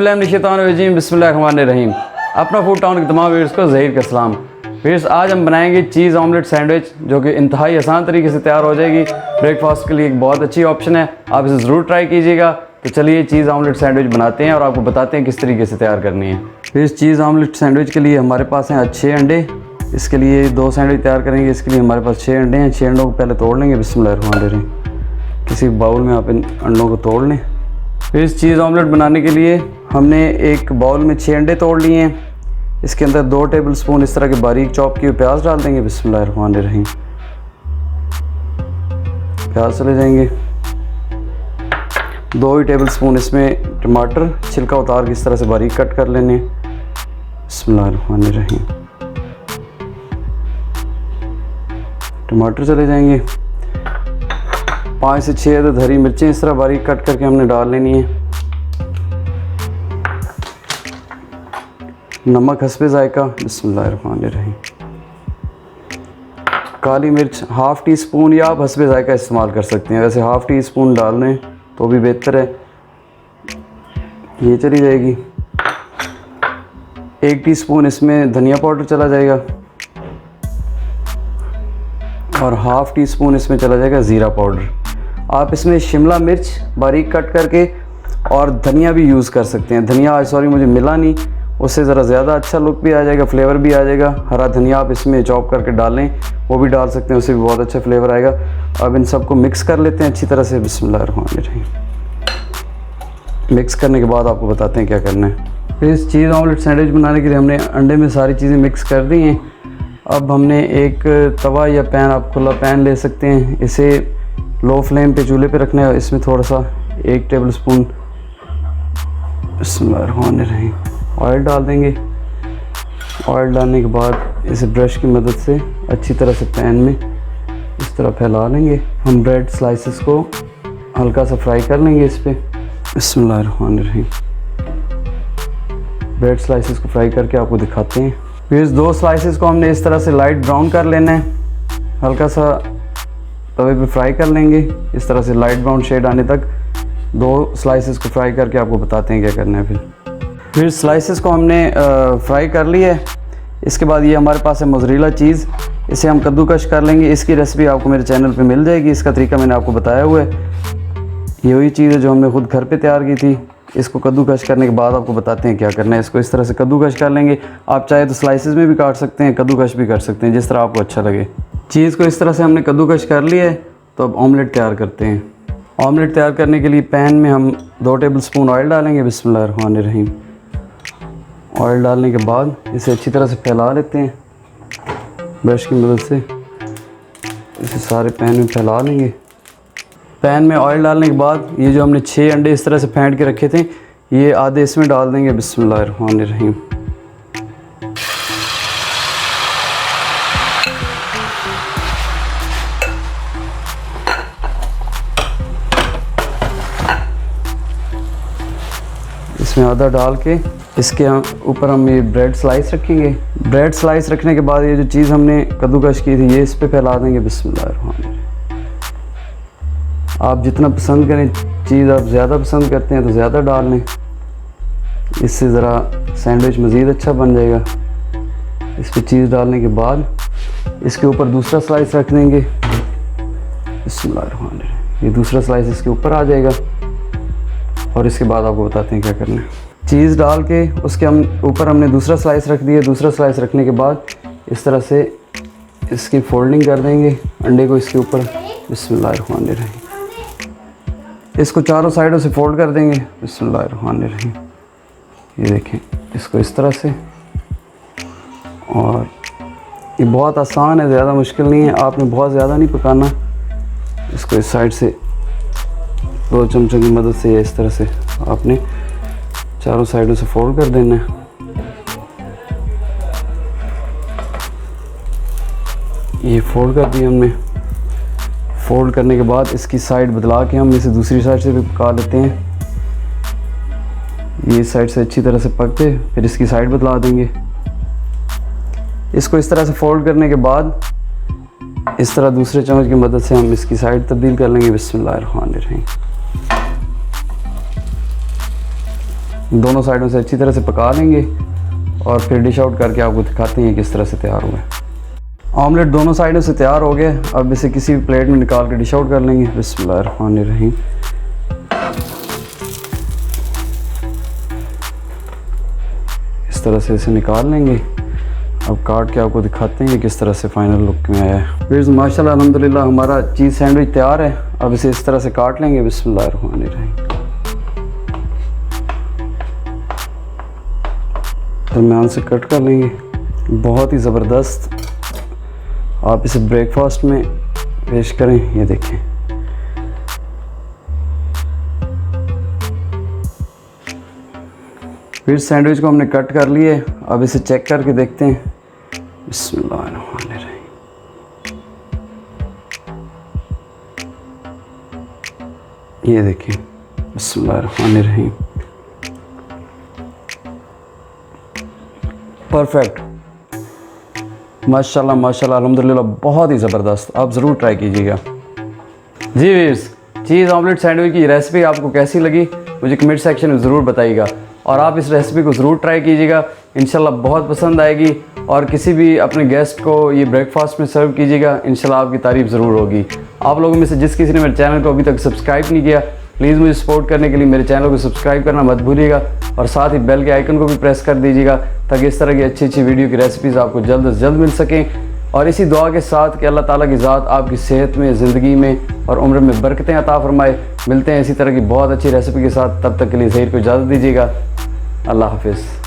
औज़ुबिल्लाहिमिनश्शैतानिर्रजीम बिस्मिल्लाहिर्रहमानिर्रहीम। अपना food town के तमाम व्यूअर्स को ज़हीर का सलाम। व्यूअर्स, आज हम बनाएंगे चीज़ ऑमलेट सैंडविच, जो कि इंतहाई आसान तरीके से तैयार हो जाएगी। ब्रेकफास्ट के लिए एक बहुत अच्छी ऑप्शन है, आप इसे ज़रूर ट्राई कीजिएगा। तो चलिए चीज़ ऑमलेट सैंडविच बनाते हैं और आपको बताते हैं किस तरीके से तैयार करनी है। फिर इस चीज़ ऑमलेट सैंडविच के लिए हमारे पास हैं 6 अंडे। इसके लिए 2 सैंडविच तैयार करेंगे। इसके लिए हमारे पास 6 अंडे हैं। 6 अंडों को पहले तोड़ लेंगे। बिस्मिल्लाहिर्रहमानिर्रहीम। किसी बाउल में आप इन अंडों को तोड़ लें। फिर इस चीज़ ऑमलेट बनाने के लिए हमने एक बाउल में 6 अंडे तोड़ लिए हैं। इसके अंदर 2 टेबलस्पून इस तरह के बारीक चॉप किए प्याज डाल देंगे। बिस्मिल्लाहिर्रहमानिर्रहीम। प्याज चले जाएंगे। 2 ही टेबलस्पून इसमें टमाटर छिलका उतार के इस तरह से बारीक कट कर लेने। बिस्मिल्लाहिर्रहमानिर्रहीम। टमाटर चले जाएंगे। 5 से 6 अदद हरी मिर्चें इस तरह बारीक कट करके हमने डाल लेनी है। नमक हस्बे जायका। बिस्मिल्लाहिर्रहमानिर्रहीम। काली मिर्च ½ टी स्पून या आप हस्बे जायका इस्तेमाल कर सकते हैं। वैसे ½ टी स्पून डाल लें तो भी बेहतर है। ये चली जाएगी। 1 टीस्पून इसमें धनिया पाउडर चला जाएगा और ½ टी स्पून इसमें चला जाएगा ज़ीरा पाउडर। आप इसमें शिमला मिर्च बारीक कट करके और धनिया भी यूज़ कर सकते हैं। धनिया सॉरी मुझे मिला नहीं, उससे ज़रा ज़्यादा अच्छा लुक भी आ जाएगा, फ्लेवर भी आ जाएगा। हरा धनिया आप इसमें चॉप करके डालें, वो भी डाल सकते हैं, उससे भी बहुत अच्छा फ्लेवर आएगा। अब इन सबको मिक्स कर लेते हैं अच्छी तरह से। बिस्मिल्लाहिर्रहमानिर्रहीम। मिक्स करने के बाद आपको बताते हैं क्या करना है। फिर इस चीज़ ऑमलेट सैंडविच बनाने के लिए हमने अंडे में सारी चीज़ें मिक्स कर दी हैं। अब हमने एक तवा या पैन, आप खुला पैन ले सकते हैं, इसे लो फ्लेम पे चूल्हे पे रखना है। इसमें थोड़ा सा 1 टेबलस्पून बिस्मिल्लाहिर्रहमानिर्रहीम ऑयल डाल देंगे। ऑयल डालने के बाद इसे ब्रश की मदद से अच्छी तरह से पैन में इस तरह फैला लेंगे। हम ब्रेड स्लाइसेस को हल्का सा फ्राई कर लेंगे इस पर। बिस्मिल्लाहिर्रहमानिर्रहीम। ब्रेड स्लाइसेस को फ्राई करके आपको दिखाते हैं। फिर इस 2 स्लाइसेस को हमने इस तरह से लाइट ब्राउन कर लेना है। हल्का सा तवे पे फ्राई कर लेंगे इस तरह से लाइट ब्राउन शेड आने तक। 2 स्लाइसेस को फ्राई करके आपको बताते हैं क्या करना है। फिर स्लाइसेस को हमने फ्राई कर लिया है। इसके बाद ये हमारे पास है मोज़रेला चीज़, इसे हम कद्दूकश कर लेंगे। इसकी रेसिपी आपको मेरे चैनल पे मिल जाएगी। इसका तरीका मैंने आपको बताया हुआ है। ये वही चीज़ है जो हमने ख़ुद घर पे तैयार की थी। इसको कद्दूकश करने के बाद आपको बताते हैं क्या करना है। इसको इस तरह से कद्दूकश कर लेंगे। आप चाहे तो स्लाइसेस में भी काट सकते हैं, कद्दूकश भी कर सकते हैं, जिस तरह आपको अच्छा लगे। चीज़ को इस तरह से हमने कद्दूकश कर लिया है। तो अब ऑमलेट तैयार करते हैं। ऑमलेट तैयार करने के लिए पैन में हम 2 टेबलस्पून ऑयल डालेंगे। बिस्मिल्लाहिर्रहमानिर्रहीम। ऑयल डालने के बाद इसे अच्छी तरह से फैला लेते हैं ब्रश की मदद से। इसे सारे पैन में फैला लेंगे। पैन में ऑयल डालने के बाद ये जो हमने 6 अंडे इस तरह से फेंट के रखे थे, ये आधे इसमें डाल देंगे। बिस्मिल्लाहिर्रहमानिर्रहीम। इसमें आधा डाल के इसके ऊपर हम ये ब्रेड स्लाइस रखेंगे। ब्रेड स्लाइस रखने के बाद ये जो चीज़ हमने कद्दूकश की थी, ये इस पे फैला देंगे। बिस्मिल्लाहिर्रहमानिर्रहीम। आप जितना पसंद करें चीज़, आप ज़्यादा पसंद करते हैं तो ज़्यादा डाल लें, इससे ज़रा सैंडविच मज़ीद अच्छा बन जाएगा। इस पर चीज़ डालने के बाद इसके ऊपर दूसरा स्लाइस रख देंगे। बिस्मिल्लाहिर्रहमानिर्रहीम। ये दूसरा स्लाइस इसके ऊपर आ जाएगा और इसके बाद आपको बताते हैं क्या करना है। चीज़ डाल के उसके ऊपर हमने दूसरा स्लाइस रख दिया। दूसरा स्लाइस रखने के बाद इस तरह से इसकी फोल्डिंग कर देंगे अंडे को इसके ऊपर। बिस्मिल्लाहिर्रहमानिर्रहीम। इसको चारों साइडों से फोल्ड कर देंगे। बिस्मिल्लाहिर्रहमानिर्रहीम। ये देखें, इसको इस तरह से। और ये बहुत आसान है, ज़्यादा मुश्किल नहीं है। आपने बहुत ज़्यादा नहीं पकाना। इसको इस साइड से 2 चमचों की मदद से इस तरह से आपने चारों साइडों से फोल्ड कर देना है। ये फोल्ड कर दिया हमने। फोल्ड करने के बाद इसकी साइड बदला के हम इसे दूसरी साइड से भी पका लेते हैं। ये साइड से अच्छी तरह से पक के फिर इसकी साइड बदला देंगे। इसको इस तरह से फोल्ड करने के बाद इस तरह दूसरे चम्मच की मदद से हम इसकी साइड तब्दील कर लेंगे। बिस्मिल्लाहिर्रहमानिर्रहीम। दोनों साइडों से अच्छी तरह से पका लेंगे और फिर डिश आउट करके आपको दिखाते हैं किस तरह से तैयार हुआ है। ऑमलेट दोनों साइडों से तैयार हो गया। अब इसे किसी भी प्लेट में निकाल के डिश आउट कर लेंगे। बिस्मिल्लाहिर्रहमानिर्रहीम। इस तरह से इसे निकाल लेंगे। अब काट के आपको दिखाते हैं किस तरह से फाइनल लुक में आया है। फिर माशाल्लाह अल्हम्दुलिल्लाह हमारा चीज़ सैंडविच तैयार है। अब इसे इस तरह से काट लेंगे। बिस्मिल्लाहिर्रहमानिर्रहीम। दरम्यान से कट कर लेंगे। बहुत ही ज़बरदस्त। आप इसे ब्रेकफास्ट में पेश करें। ये देखें, फिर सैंडविच को हमने कट कर लिए। अब इसे चेक करके देखते हैं। बिस्मिल्लाहिर्रहमानिर्रहीम। ये देखें, बिस्मिल्लाहिर्रहमानिर्रहीम। परफेक्ट, माशाल्लाह माशाल्लाह अल्हम्दुलिल्लाह, बहुत ही ज़बरदस्त। आप ज़रूर ट्राई कीजिएगा। जी वीर्स, चीज़ ऑमलेट सैंडविच की रेसिपी आपको कैसी लगी मुझे कमेंट सेक्शन में ज़रूर बताइएगा और आप इस रेसिपी को ज़रूर ट्राई कीजिएगा। इंशाल्लाह बहुत पसंद आएगी और किसी भी अपने गेस्ट को ये ब्रेकफास्ट में सर्व कीजिएगा। इंशाल्लाह आपकी तारीफ़ ज़रूर होगी। आप लोगों में से जिस किसी ने मेरे चैनल को अभी तक सब्सक्राइब नहीं किया, प्लीज़ मुझे सपोर्ट करने के लिए मेरे चैनल को सब्सक्राइब करना मत भूलिएगा और साथ ही बेल के आइकन को भी प्रेस कर दीजिएगा ताकि इस तरह की अच्छी अच्छी वीडियो की रेसिपीज़ आपको जल्द से जल्द मिल सकें। और इसी दुआ के साथ कि अल्लाह ताला की ज़ात आपकी सेहत में, ज़िंदगी में और उम्र में बरकतें अता फरमाए। मिलते हैं इसी तरह की बहुत अच्छी रेसिपी के साथ। तब तक के लिए ज़हीर को इजाज़त दीजिएगा। अल्लाह हाफिज़।